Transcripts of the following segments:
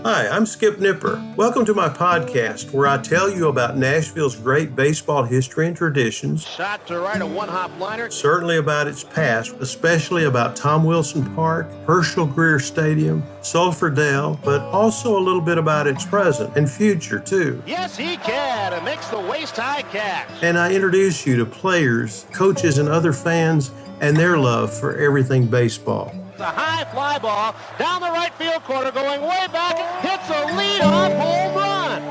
Hi, I'm Skip Nipper. Welcome to my podcast where I tell you about Nashville's great baseball history and traditions. Shot to right, a one-hop liner. Certainly about its past, especially about Tom Wilson Park, Herschel Greer Stadium, Sulphur Dell, but also a little bit about its present and future, too. Yes, he can. It makes the waist-high catch. And I introduce you to players, coaches, and other fans and their love for everything baseball. The high fly ball down the right field corner, going way back, hits a lead-off home run.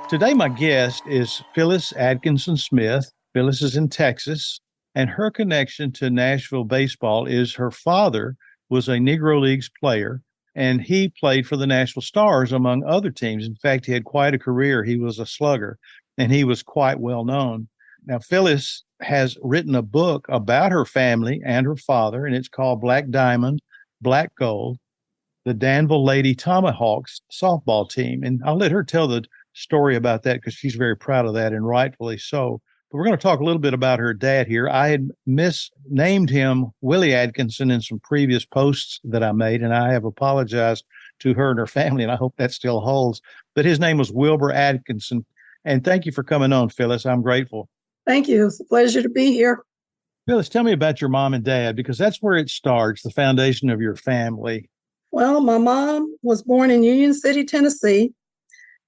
Today, my guest is Phyllis Adkisson-Smith. Phyllis is in Texas, and her connection to Nashville baseball is her father was a Negro Leagues player, and he played for the Nashville Stars, among other teams. In fact, he had quite a career. He was a slugger, and he was quite well known. Now, Phyllis has written a book about her family and her father, and it's called Black Diamond, Black Gold, the Danville Lady Tomahawks softball team. And I'll let her tell the story about that because she's very proud of that, and rightfully so. But we're going to talk a little bit about her dad here. I had misnamed him Willie Atkinson in some previous posts that I made, and I have apologized to her and her family, and I hope that still holds. But his name was Wilbur Atkinson. And thank you for coming on, Phyllis. I'm grateful. Thank you. It's a pleasure to be here. Phyllis, tell me about your mom and dad, because that's where it starts, the foundation of your family. Well, my mom was born in Union City, Tennessee,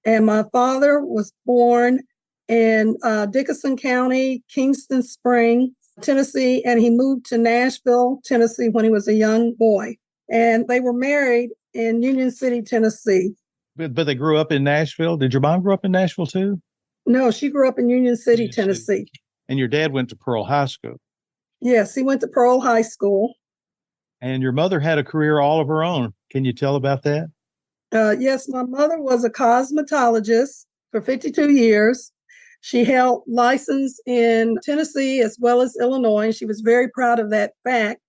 and my father was born in Dickinson County, Kingston Spring, Tennessee, and he moved to Nashville, Tennessee when he was a young boy. And they were married in Union City, Tennessee. But they grew up in Nashville. Did your mom grow up in Nashville too? No, she grew up in Union City, Tennessee. And your dad went to Pearl High School. Yes, he went to Pearl High School. And your mother had a career all of her own. Can you tell about that? Yes, my mother was a cosmetologist for 52 years. She held license in Tennessee as well as Illinois. And she was very proud of that fact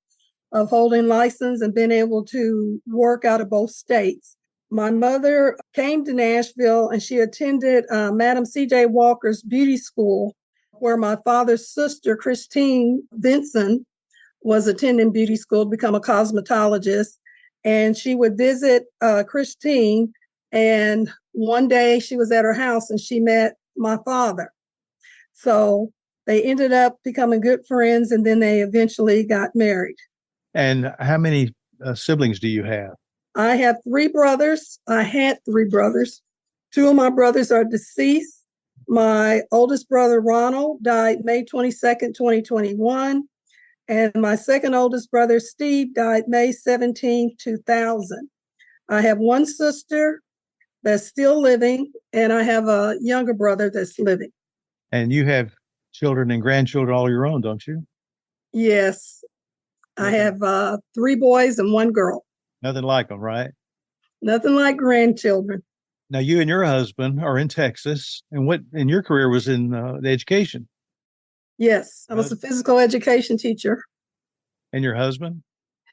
of holding license and being able to work out of both states. My mother came to Nashville and she attended Madam C.J. Walker's beauty school, where my father's sister, Christine Benson, was attending beauty school to become a cosmetologist. And she would visit Christine. And one day she was at her house and she met my father. So they ended up becoming good friends, and then they eventually got married. And how many siblings do you have? I have three brothers. I had three brothers. Two of my brothers are deceased. My oldest brother, Ronald, died May 22nd, 2021. And my second oldest brother, Steve, died May 17, 2000. I have one sister that's still living, and I have a younger brother that's living. And you have children and grandchildren all your own, don't you? Yes. I have three boys and one girl. Nothing like them, right? Nothing like grandchildren. Now, you and your husband are in Texas, and what in your career was in the education? Yes, I was a physical education teacher. And your husband?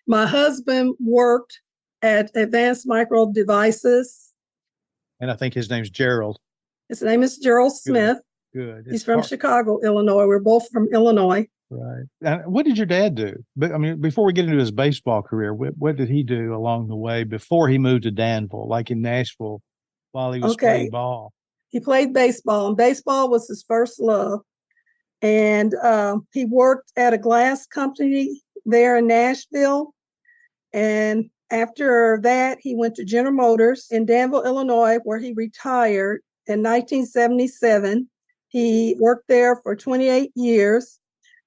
My husband worked at Advanced Micro Devices. And I think his name's Gerald. His name is Gerald Smith. Good. He's from Chicago, Illinois. We're both from Illinois. Right. Now, what did your dad do? But I mean, before we get into his baseball career, what did he do along the way before he moved to Danville, like in Nashville, while he was playing ball? He played baseball, and baseball was his first love. And he worked at a glass company there in Nashville. And after that, he went to General Motors in Danville, Illinois, where he retired in 1977. He worked there for 28 years.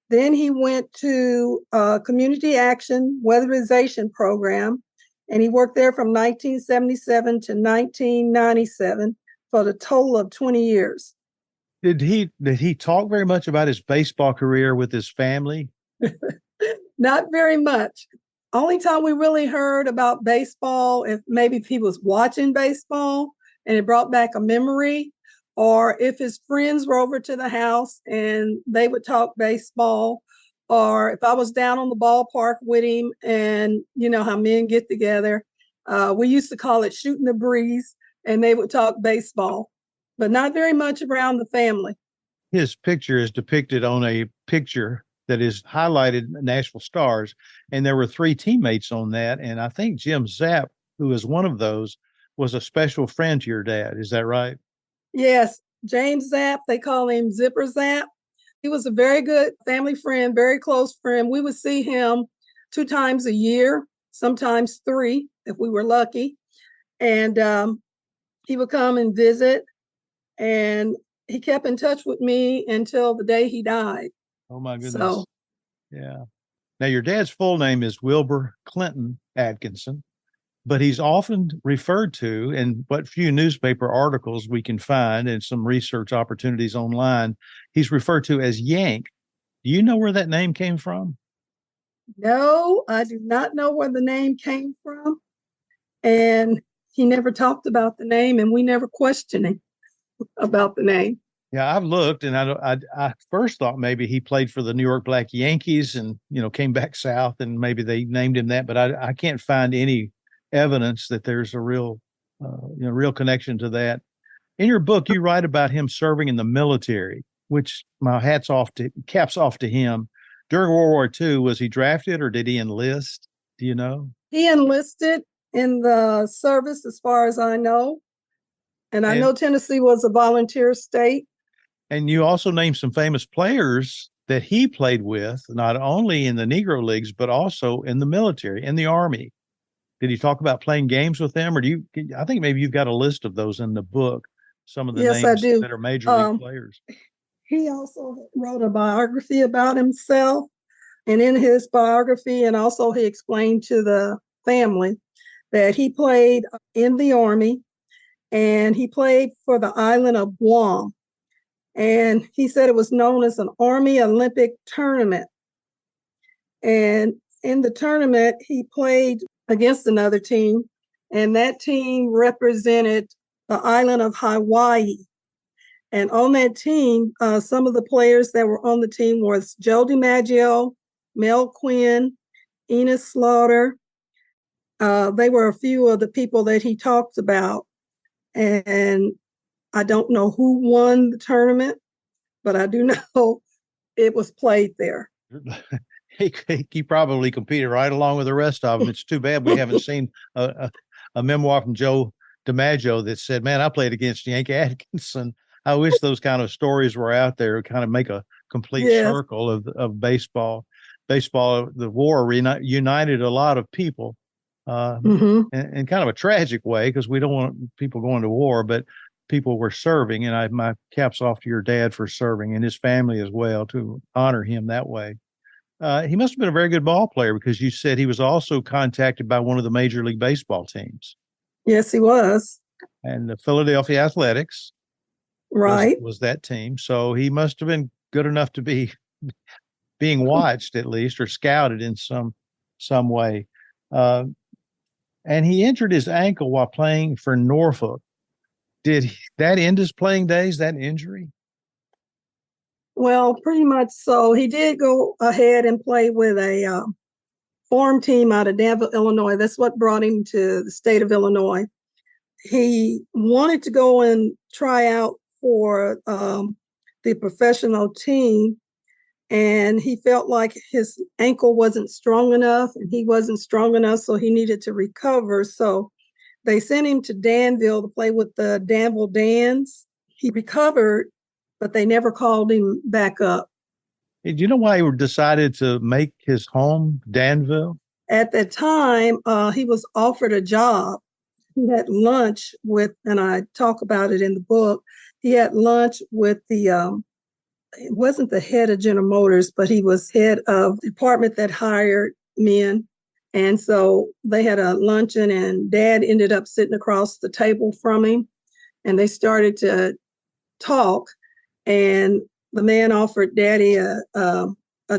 Then he went to a community action weatherization program, and he worked there from 1977 to 1997 for the total of 20 years. Did he talk very much about his baseball career with his family? Not very much. Only time we really heard about baseball, if maybe he was watching baseball and it brought back a memory, or if his friends were over to the house and they would talk baseball, or if I was down on the ballpark with him, and you know how men get together, we used to call it shooting the breeze, and they would talk baseball, but not very much around the family. His picture is depicted on a picture that is highlighted Nashville Stars, and there were three teammates on that, and I think Jim Zapp who is one of those, was a special friend to your dad. Is that right? Yes, James Zapp, they call him Zipper Zapp. He was a very good family friend, very close friend. We would see him 2 times a year, sometimes 3 if we were lucky. And he would come and visit, and he kept in touch with me until the day he died. Oh, my goodness. So, yeah. Now, your dad's full name is Wilbur Clinton Atkinson, but he's often referred to in what few newspaper articles we can find and some research opportunities online. He's referred to as Yank. Do you know where that name came from? no, I do not know where the name came from. And he never talked about the name, and we never questioned him about the name. Yeah, I've looked, and I first thought maybe he played for the New York Black Yankees and, came back south, and maybe they named him that, but I can't find any evidence that there's a real connection to that. In your book, you write about him serving in the military, which my caps off to him. During World War II, was he drafted or did he enlist? Do you know? He enlisted in the service, as far as I know. And I know Tennessee was a volunteer state. And you also named some famous players that he played with, not only in the Negro Leagues, but also in the military, in the Army. Did you talk about playing games with them? Or I think maybe you've got a list of those in the book, some of the Yes, names I do. that are major league players. He also wrote a biography about himself. And in his biography, and also he explained to the family that he played in the Army, and he played for the island of Guam. And he said it was known as an Army Olympic tournament. And in the tournament, he played against another team, and that team represented the island of Hawaii. And on that team, some of the players that were on the team was Joe DiMaggio, Mel Quinn, Enos Slaughter. They were a few of the people that he talked about. And I don't know who won the tournament, but I do know it was played there. He probably competed right along with the rest of them. It's too bad we haven't seen a memoir from Joe DiMaggio that said, "Man, I played against Yank Atkinson." I wish those kind of stories were out there to kind of make a complete circle of baseball. Baseball, the war united a lot of people in kind of a tragic way, because we don't want people going to war, but people were serving. And my caps off to your dad for serving, and his family as well, to honor him that way. He must have been a very good ball player, because you said he was also contacted by one of the Major League Baseball teams. Yes, he was. And the Philadelphia Athletics was that team. So he must have been good enough to be being watched, at least, or scouted in some way. And he injured his ankle while playing for Norfolk. Did that end his playing days, that injury? Well, pretty much so. He did go ahead and play with a farm team out of Danville, Illinois. That's what brought him to the state of Illinois. He wanted to go and try out for the professional team, and he felt like his ankle wasn't strong enough, and he wasn't strong enough, so he needed to recover. So they sent him to Danville to play with the Danville Dans. He recovered, but they never called him back up. Do you know why he decided to make his home Danville? At that time, he was offered a job. He had lunch with, and I talk about it in the book, he had lunch with it wasn't the head of General Motors, but he was head of the department that hired men. And so they had a luncheon, and Dad ended up sitting across the table from him, and they started to talk. And the man offered Daddy a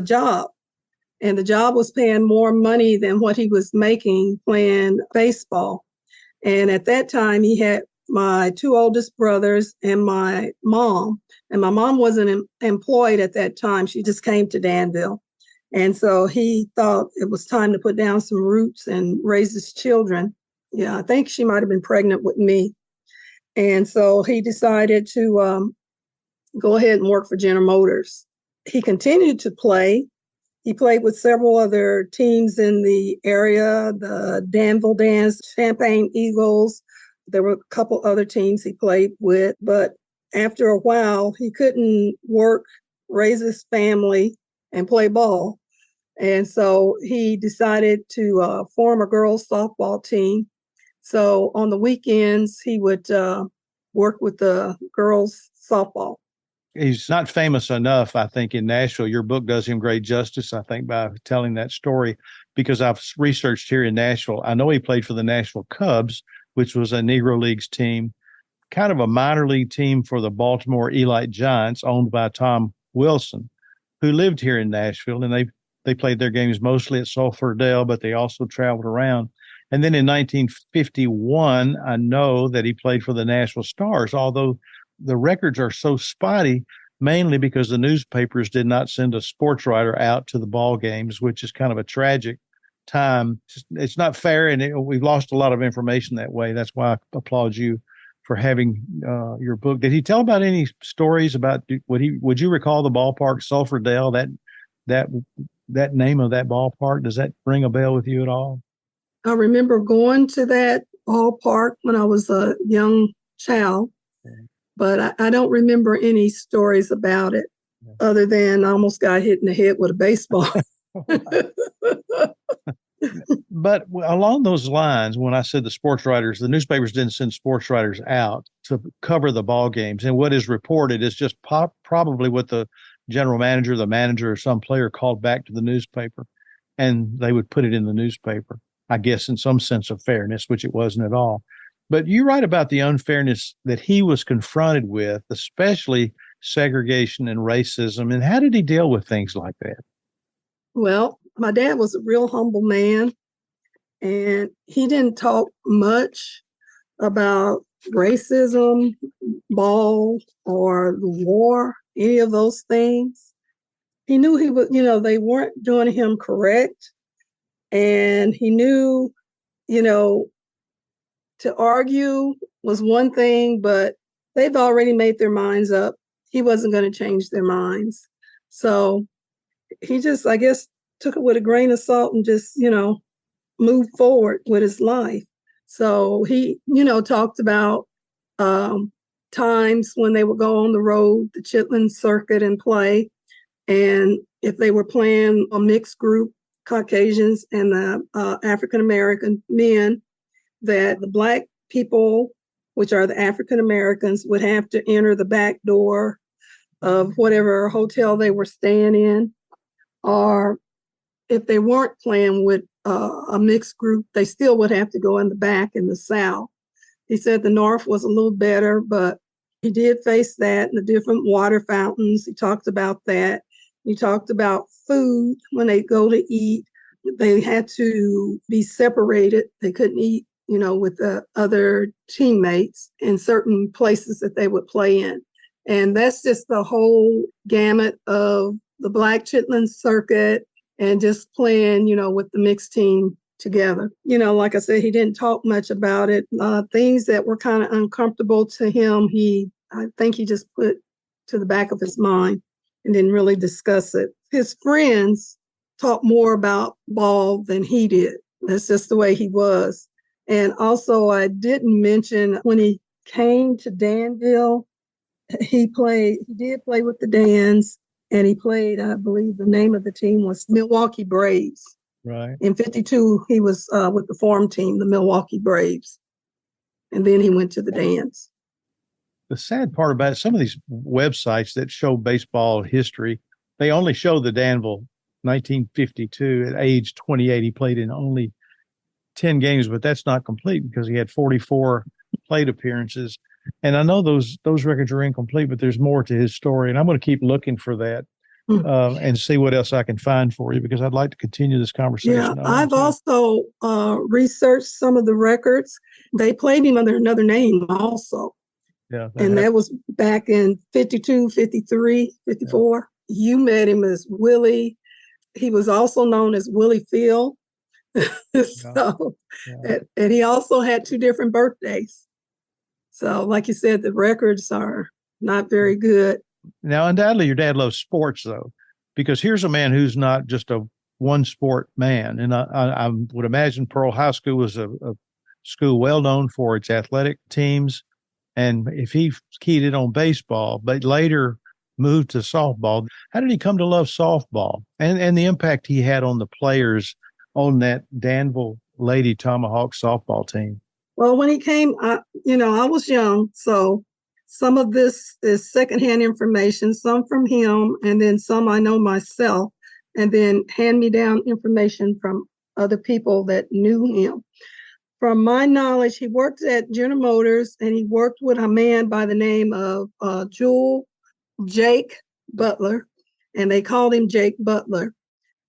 job, and the job was paying more money than what he was making playing baseball. And at that time, he had my 2 oldest brothers and my mom. And my mom wasn't employed at that time. She just came to Danville. And so he thought it was time to put down some roots and raise his children. Yeah, I think she might have been pregnant with me. And so he decided to go ahead and work for General Motors. He continued to play. He played with several other teams in the area, the Danville Dans, Champaign Eagles. There were a couple other teams he played with, but after a while, he couldn't work, raise his family, and play ball. And so he decided to form a girls' softball team. So on the weekends, he would work with the girls' softball. He's not famous enough, I think, in Nashville. Your book does him great justice, I think, by telling that story, because I've researched here in Nashville. I know he played for the Nashville Cubs, which was a Negro Leagues team, kind of a minor league team for the Baltimore Elite Giants, owned by Tom Wilson, who lived here in Nashville. And they played their games mostly at Sulphur Dell, but they also traveled around. And then in 1951, I know that he played for the Nashville Stars, although the records are so spotty, mainly because the newspapers did not send a sports writer out to the ball games, which is kind of a tragic time. It's not fair, and we've lost a lot of information that way. That's why I applaud you for having your book. Did he tell about any stories about, would you recall the ballpark, Sulphur Dell, that name of that ballpark? Does that ring a bell with you at all? I remember going to that ballpark when I was a young child. But I don't remember any stories about it other than I almost got hit in the head with a baseball. But along those lines, when I said the newspapers didn't send sports writers out to cover the ball games. And what is reported is just probably what the general manager, the manager, or some player called back to the newspaper. And they would put it in the newspaper, I guess, in some sense of fairness, which it wasn't at all. But you write about the unfairness that he was confronted with, especially segregation and racism. And how did he deal with things like that? Well, my dad was a real humble man, and he didn't talk much about racism, ball, or the war, any of those things. He knew he was, they weren't doing him correct. And he knew, to argue was one thing, but they've already made their minds up. He wasn't going to change their minds. So he just, I guess, took it with a grain of salt and just, moved forward with his life. So he, talked about times when they would go on the road, the Chitlin circuit, and play. And if they were playing a mixed group, Caucasians and the African-American men, that the Black people, which are the African Americans, would have to enter the back door of whatever hotel they were staying in. Or if they weren't playing with a mixed group, they still would have to go in the back in the South. He said the North was a little better, but he did face that and the different water fountains. He talked about that. He talked about food when they go to eat. They had to be separated. They couldn't eat with the other teammates in certain places that they would play in. And that's just the whole gamut of the Black Chitlin circuit and just playing, with the mixed team together. Like I said, he didn't talk much about it. Things that were kind of uncomfortable to him, I think he just put to the back of his mind and didn't really discuss it. His friends talked more about ball than he did. That's just the way he was. And also, I didn't mention when he came to Danville, he did play with the Dans, and he played, I believe the name of the team was Milwaukee Braves. Right. In 52, he was with the farm team, the Milwaukee Braves. And then he went to the Dans. The sad part about it, some of these websites that show baseball history, they only show the Danville 1952 at age 28. He played in only 10 games, but that's not complete because he had 44 plate appearances. And I know those records are incomplete, but there's more to his story. And I'm going to keep looking for that and see what else I can find for you, because I'd like to continue this conversation. Yeah, I've also researched some of the records. They played him under another name also. Yeah. That was back in 52, 53, 54. Yeah. You met him as Willie. He was also known as Willie Phil. And he also had 2 different birthdays. So, like you said, the records are not very good. Now, undoubtedly, your dad loves sports, though. Because here's a man who's not just a one sport man. And I would imagine Pearl High School was a school well known for its athletic teams. And if he keyed it on baseball, but later moved to softball, how did he come to love softball and the impact he had on the players on that Danville Lady Tomahawk softball team? Well, when he came, I was young, so some of this is secondhand information, some from him, and then some I know myself, and then hand-me-down information from other people that knew him. From my knowledge, he worked at General Motors, and he worked with a man by the name of Jake Butler, and they called him Jake Butler.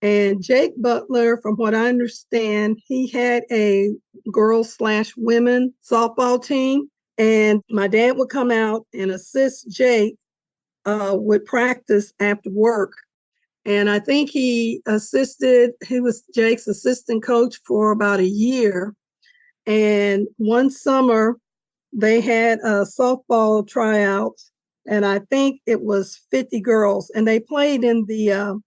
And Jake Butler, from what I understand, he had a girls/women softball team, and my dad would come out and assist Jake with practice after work. And I think he was Jake's assistant coach for about a year. And one summer, they had a softball tryout, and I think it was 50 girls, and they played in the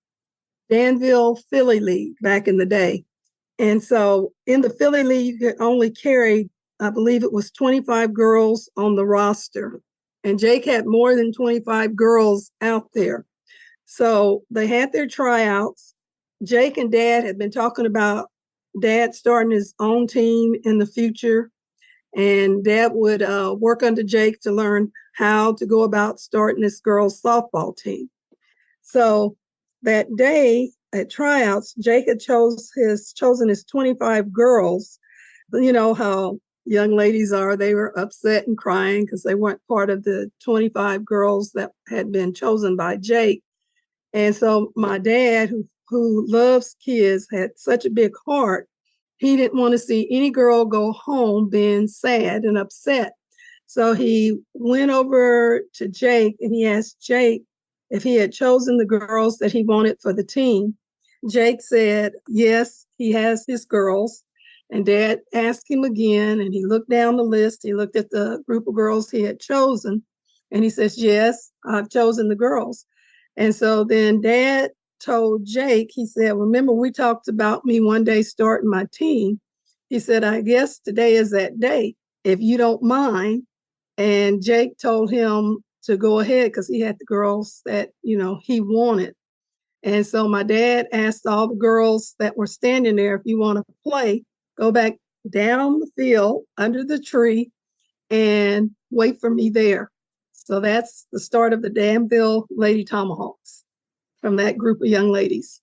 Danville Philly League back in the day. And so in the Philly League, you could only carry, I believe it was 25 girls on the roster. And Jake had more than 25 girls out there. So they had their tryouts. Jake and Dad had been talking about Dad starting his own team in the future. And Dad would work under Jake to learn how to go about starting this girls' softball team. So that day at tryouts, Jake had chosen his 25 girls. You know how young ladies are. They were upset and crying because they weren't part of the 25 girls that had been chosen by Jake. And so my dad, who loves kids, had such a big heart. He didn't want to see any girl go home being sad and upset. So he went over to Jake and he asked Jake if he had chosen the girls that he wanted for the team. Jake said, yes, he has his girls. And Dad asked him again, and he looked down the list. He looked at the group of girls he had chosen, and he says, yes, I've chosen the girls. And so then Dad told Jake, he said, remember, we talked about me one day starting my team. He said, I guess today is that day, if you don't mind. And Jake told him to go ahead because he had the girls that, he wanted. And so my dad asked all the girls that were standing there, if you want to play, go back down the field under the tree and wait for me there. So that's the start of the Danville Lady Tomahawks from that group of young ladies.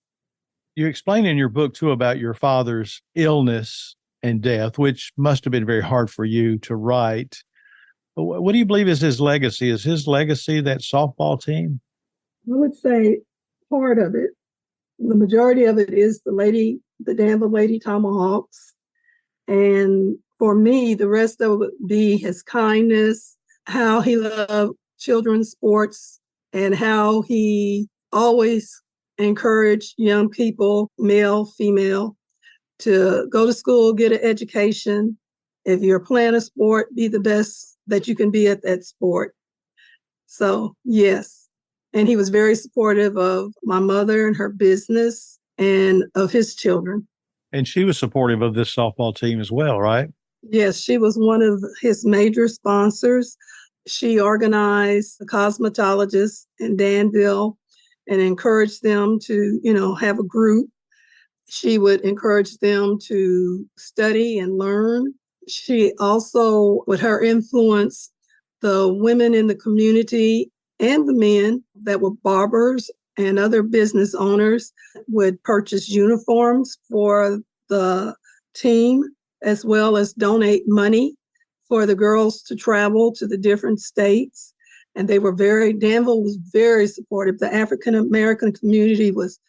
You explain in your book, too, about your father's illness and death, which must have been very hard for you to write. What do you believe is his legacy? Is his legacy that softball team? I would say part of it. The majority of it is the Danville Lady Tomahawks. And for me, the rest of it would be his kindness, how he loved children's sports, and how he always encouraged young people, male, female, to go to school, get an education. If you're playing a sport, be the best that you can be at that sport. So, yes. And he was very supportive of my mother and her business and of his children. And she was supportive of this softball team as well, right? Yes, she was one of his major sponsors. She organized the cosmetologists in Danville and encouraged them to, have a group. She would encourage them to study and learn. She also, with her influence, the women in the community and the men that were barbers and other business owners would purchase uniforms for the team, as well as donate money for the girls to travel to the different states. And Danville was very supportive. The African American community was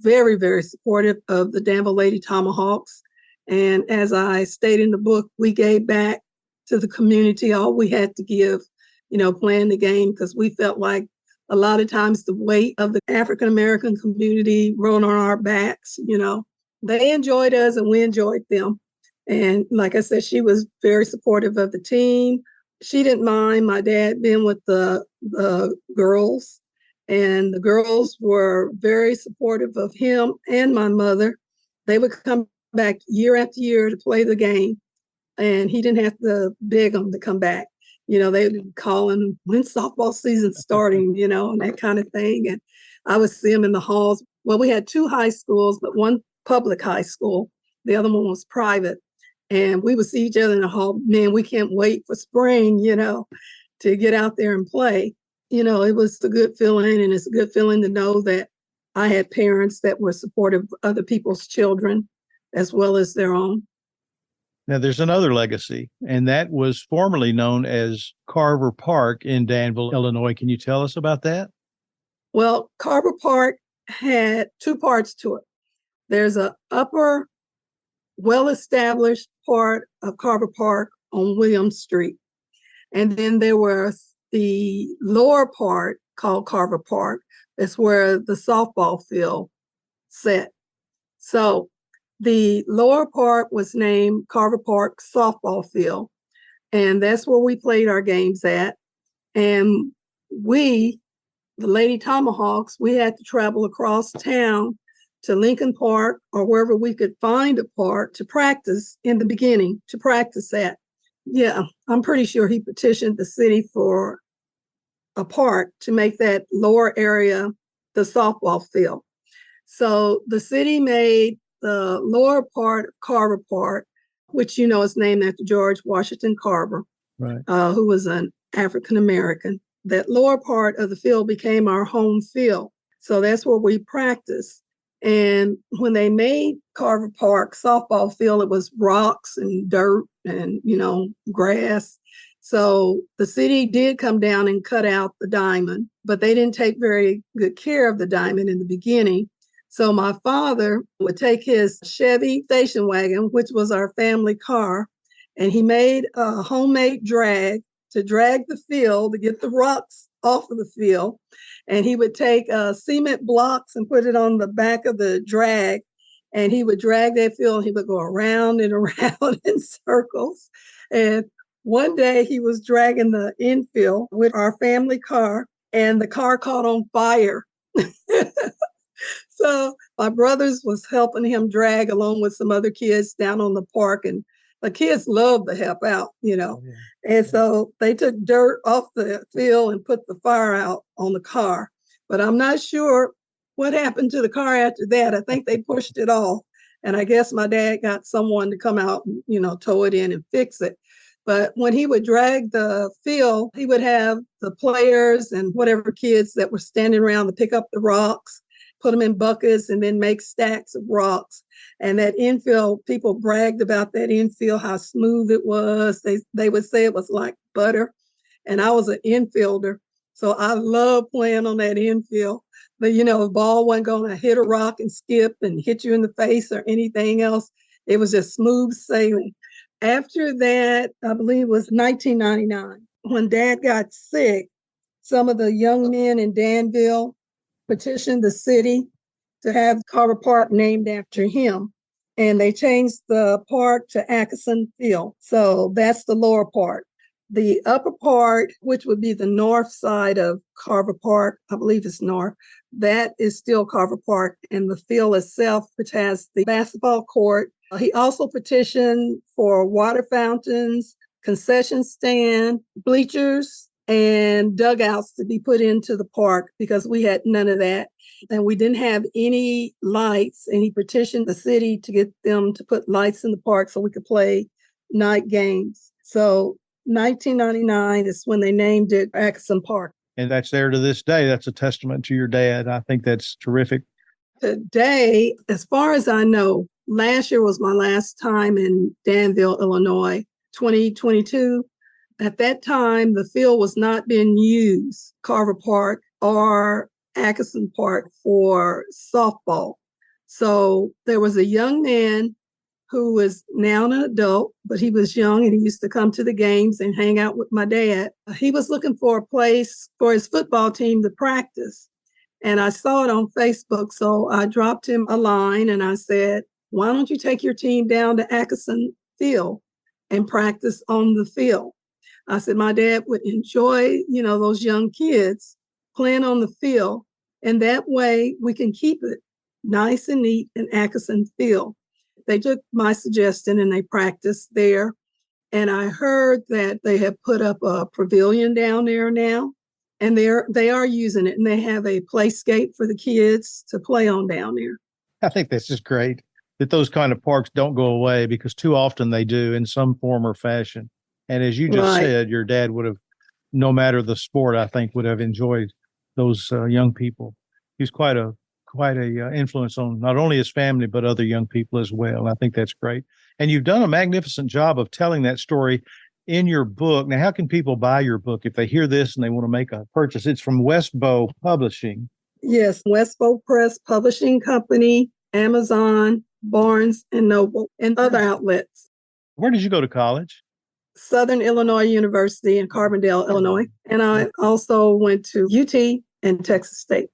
very, very supportive of the Danville Lady Tomahawks. And as I state in the book, we gave back to the community all we had to give, playing the game, because we felt like a lot of times the weight of the African American community rode on our backs. They enjoyed us and we enjoyed them. And like I said, she was very supportive of the team. She didn't mind my dad being with the girls. And the girls were very supportive of him and my mother. They would come back year after year to play the game, and he didn't have to beg them to come back. They would call him, when softball season's starting, and that kind of thing. And I would see him in the halls. Well, we had two high schools, but one public high school. The other one was private. And we would see each other in the hall. Man, we can't wait for spring, to get out there and play. It was a good feeling, and it's a good feeling to know that I had parents that were supportive of other people's children as well as their own. Now, there's another legacy, and that was formerly known as Carver Park in Danville, Illinois. Can you tell us about that? Well, Carver Park had two parts to it. There's an upper, well-established part of Carver Park on William Street. And then there was the lower part called Carver Park. That's where the softball field sat. So the lower part was named Carver Park Softball Field, and that's where we played our games at. And we, the Lady Tomahawks, we had to travel across town to Lincoln Park or wherever we could find a park to practice in the beginning, to practice at. Yeah, I'm pretty sure he petitioned the city for a park to make that lower area the softball field. So the city made the lower part of Carver Park, which is named after George Washington Carver, right, who was an African American. That lower part of the field became our home field. So that's where we practiced. And when they made Carver Park softball field, it was rocks and dirt and, grass. So the city did come down and cut out the diamond, but they didn't take very good care of the diamond in the beginning. So my father would take his Chevy station wagon, which was our family car, and he made a homemade drag to drag the field to get the rocks off of the field. And he would take cement blocks and put it on the back of the drag, and he would drag that field, and he would go around and around in circles. And one day he was dragging the infield with our family car, and the car caught on fire. So my brothers was helping him drag along with some other kids down on the park, and the kids love to help out, And so they took dirt off the field and put the fire out on the car. But I'm not sure what happened to the car after that. I think they pushed it off. And I guess my dad got someone to come out and, tow it in and fix it. But when he would drag the field, he would have the players and whatever kids that were standing around to pick up the rocks, put them in buckets, and then make stacks of rocks. And that infield, people bragged about that infield, how smooth it was. They would say it was like butter. And I was an infielder, so I loved playing on that infield. But, the ball wasn't going to hit a rock and skip and hit you in the face or anything else. It was just smooth sailing. After that, I believe it was 1999, when Dad got sick, some of the young men in Danville petitioned the city to have Carver Park named after him. And they changed the park to Akdisson Field. So that's the lower part. The upper part, which would be the north side of Carver Park, I believe it's north, that is still Carver Park. And the field itself, which has the basketball court. He also petitioned for water fountains, concession stand, bleachers, and dugouts to be put into the park because we had none of that. And we didn't have any lights. And he petitioned the city to get them to put lights in the park so we could play night games. So 1999 is when they named it Akdisson Park. And that's there to this day. That's a testament to your dad. I think that's terrific. Today, as far as I know, last year was my last time in Danville, Illinois, 2022. At that time, the field was not being used, Carver Park or Akdisson Park, for softball. So there was a young man who was now an adult, but he was young and he used to come to the games and hang out with my dad. He was looking for a place for his football team to practice. And I saw it on Facebook, so I dropped him a line and I said, why don't you take your team down to Akdisson Field and practice on the field? I said, my dad would enjoy, those young kids playing on the field. And that way we can keep it nice and neat in Akdisson Field. They took my suggestion and they practiced there. And I heard that they have put up a pavilion down there now, and they are using it, and they have a playscape for the kids to play on down there. I think that's just great that those kind of parks don't go away, because too often they do in some form or fashion. And as you just said, your dad would have, no matter the sport, I think would have enjoyed those young people. He's quite a influence on not only his family, but other young people as well. I think that's great. And you've done a magnificent job of telling that story in your book. Now, how can people buy your book if they hear this and they want to make a purchase? It's from Westbow Publishing. Yes, Westbow Press Publishing Company, Amazon, Barnes and Noble, and other outlets. Where did you go to college? Southern Illinois University in Carbondale, Illinois. And I also went to UT and Texas State.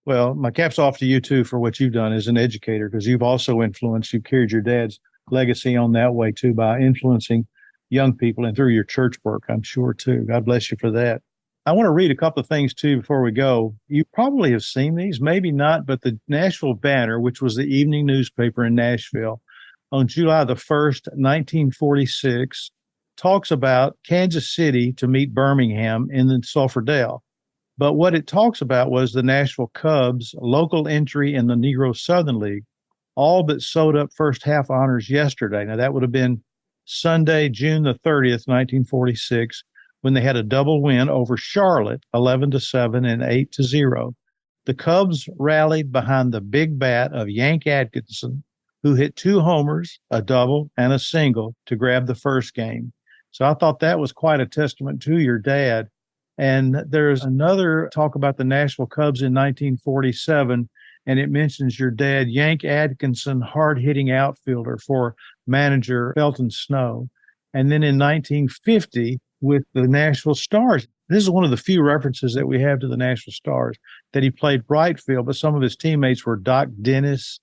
Well, my cap's off to you, too, for what you've done as an educator, because you've also you've carried your dad's legacy on that way, too, by influencing young people and through your church work, I'm sure, too. God bless you for that. I want to read a couple of things, too, before we go. You probably have seen these, maybe not, but the Nashville Banner, which was the evening newspaper in Nashville, on July the 1st, 1946, talks about Kansas City to meet Birmingham in the Sulphur Dell. But what it talks about was the Nashville Cubs' local entry in the Negro Southern League, all but sewed up first half honors yesterday. Now, that would have been Sunday, June the 30th, 1946, when they had a double win over Charlotte, 11-7 and 8-0. The Cubs rallied behind the big bat of Yank Akdisson, who hit 2 homers, a double, and a single to grab the first game. So I thought that was quite a testament to your dad. And there's another talk about the Nashville Cubs in 1947, and it mentions your dad, Yank Akdisson, hard-hitting outfielder for manager Felton Snow. And then in 1950, with the Nashville Stars, this is one of the few references that we have to the Nashville Stars, that he played right field, but some of his teammates were Doc Dennis,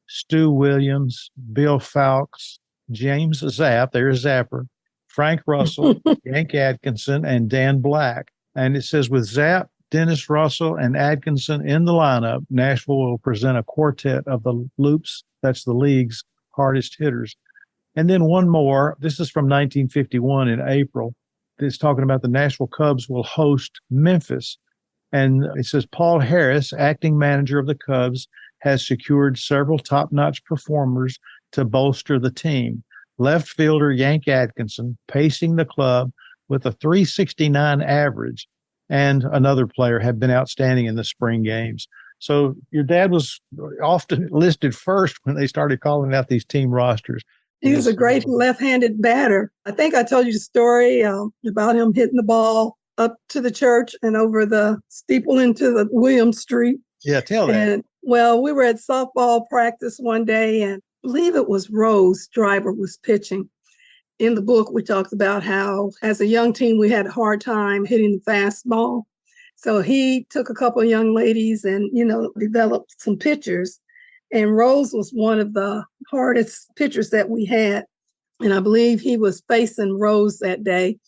Stu Williams, Bill Fowkes, James Zapp, there's Zapper, Frank Russell, Yank Akdisson, and Dan Black. And it says, with Zapp, Dennis Russell, and Akdisson in the lineup, Nashville will present a quartet of the Loops, that's the league's hardest hitters. And then one more, this is from 1951 in April. It's talking about the Nashville Cubs will host Memphis. And it says, Paul Harris, acting manager of the Cubs, has secured several top-notch performers to bolster the team. Left fielder Yank Akdisson pacing the club with a .369 average, and another player had been outstanding in the spring games. So your dad was often listed first when they started calling out these team rosters. He was a great left-handed batter. I think I told you the story about him hitting the ball up to the church and over the steeple into the William Street. Yeah, tell that. And, well, we were at softball practice one day, and I believe it was Rose Driver was pitching. In the book, we talked about how, as a young team, we had a hard time hitting the fastball. So he took a couple of young ladies and, developed some pitchers. And Rose was one of the hardest pitchers that we had. And I believe he was facing Rose that day.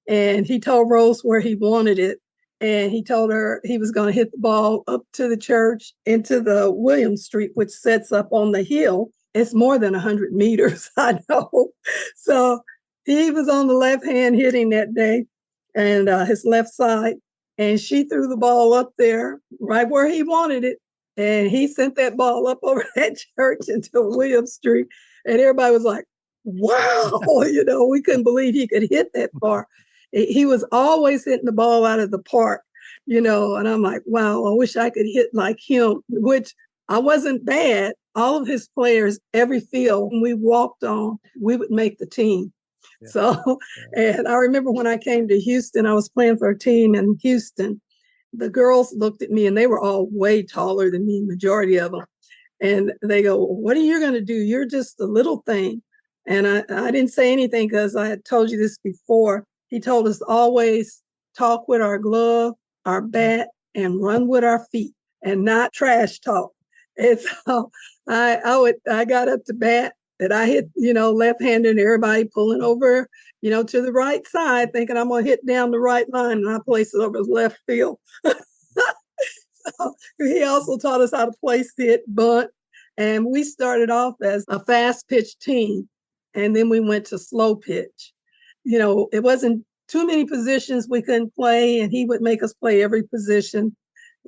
And he told Rose where he wanted it. And he told her he was going to hit the ball up to the church into the William Street, which sets up on the hill. It's more than 100 meters, I know. So he was on the left hand hitting that day and his left side. And she threw the ball up there right where he wanted it. And he sent that ball up over that church into William Street. And everybody was like, wow, we couldn't believe he could hit that far. He was always hitting the ball out of the park, and I'm like, wow, I wish I could hit like him, which I wasn't bad. All of his players, every field we walked on, we would make the team. Yeah. So, and I remember when I came to Houston, I was playing for a team in Houston. The girls looked at me and they were all way taller than me, majority of them. And they go, well, what are you going to do? You're just a little thing. And I didn't say anything because I had told you this before. He told us always talk with our glove, our bat, and run with our feet and not trash talk. And so I got up to bat and I hit, left-handed and everybody pulling over, to the right side, thinking I'm going to hit down the right line, and I place it over the left field. So he also taught us how to play sit, bunt. And we started off as a fast pitch team. And then we went to slow pitch. It wasn't too many positions we couldn't play, and he would make us play every position.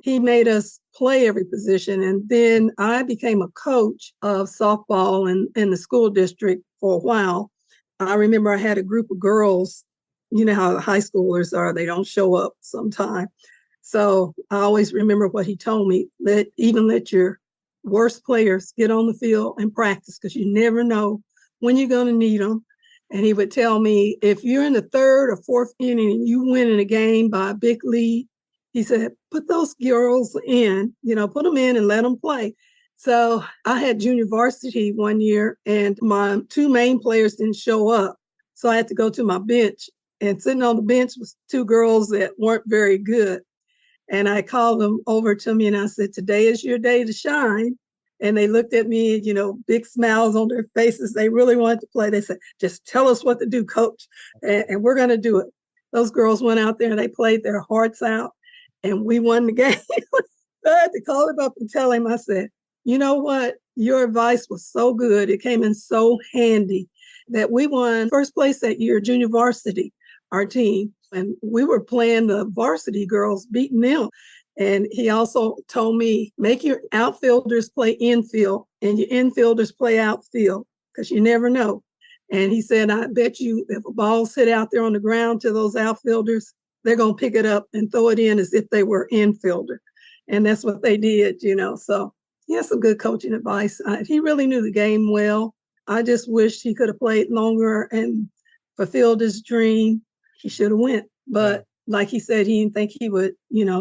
He made us play every position. And then I became a coach of softball in the school district for a while. I remember I had a group of girls. You know how high schoolers are, they don't show up sometime. So I always remember what he told me, let your worst players get on the field and practice, because you never know when you're going to need them. And he would tell me, if you're in the third or fourth inning and you win in a game by a big lead, he said, put those girls in, put them in and let them play. So I had junior varsity one year, and my two main players didn't show up. So I had to go to my bench, and sitting on the bench was two girls that weren't very good. And I called them over to me and I said, today is your day to shine. And they looked at me, big smiles on their faces. They really wanted to play. They said, just tell us what to do, coach, and we're going to do it. Those girls went out there and they played their hearts out, and we won the game. I had to call him up and tell him, I said, you know what? Your advice was so good. It came in so handy that we won first place that year, junior varsity, our team. And we were playing the varsity girls, beating them. And he also told me, make your outfielders play infield and your infielders play outfield, because you never know. And he said, I bet you if a ball's hit out there on the ground to those outfielders, they're going to pick it up and throw it in as if they were infielder. And that's what they did, So he has some good coaching advice. He really knew the game well. I just wished he could have played longer and fulfilled his dream. He should have went. But like he said, he didn't think he would,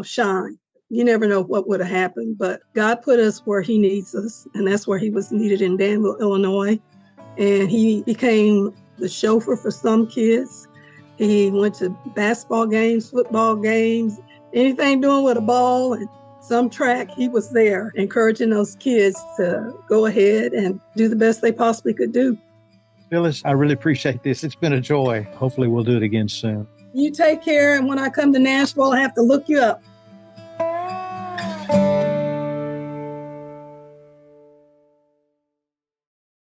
shine. You never know what would have happened, but God put us where he needs us. And that's where he was needed, in Danville, Illinois. And he became the chauffeur for some kids. He went to basketball games, football games, anything doing with a ball and some track, he was there encouraging those kids to go ahead and do the best they possibly could do. Phyllis, I really appreciate this. It's been a joy. Hopefully we'll do it again soon. You take care. And when I come to Nashville, I have to look you up.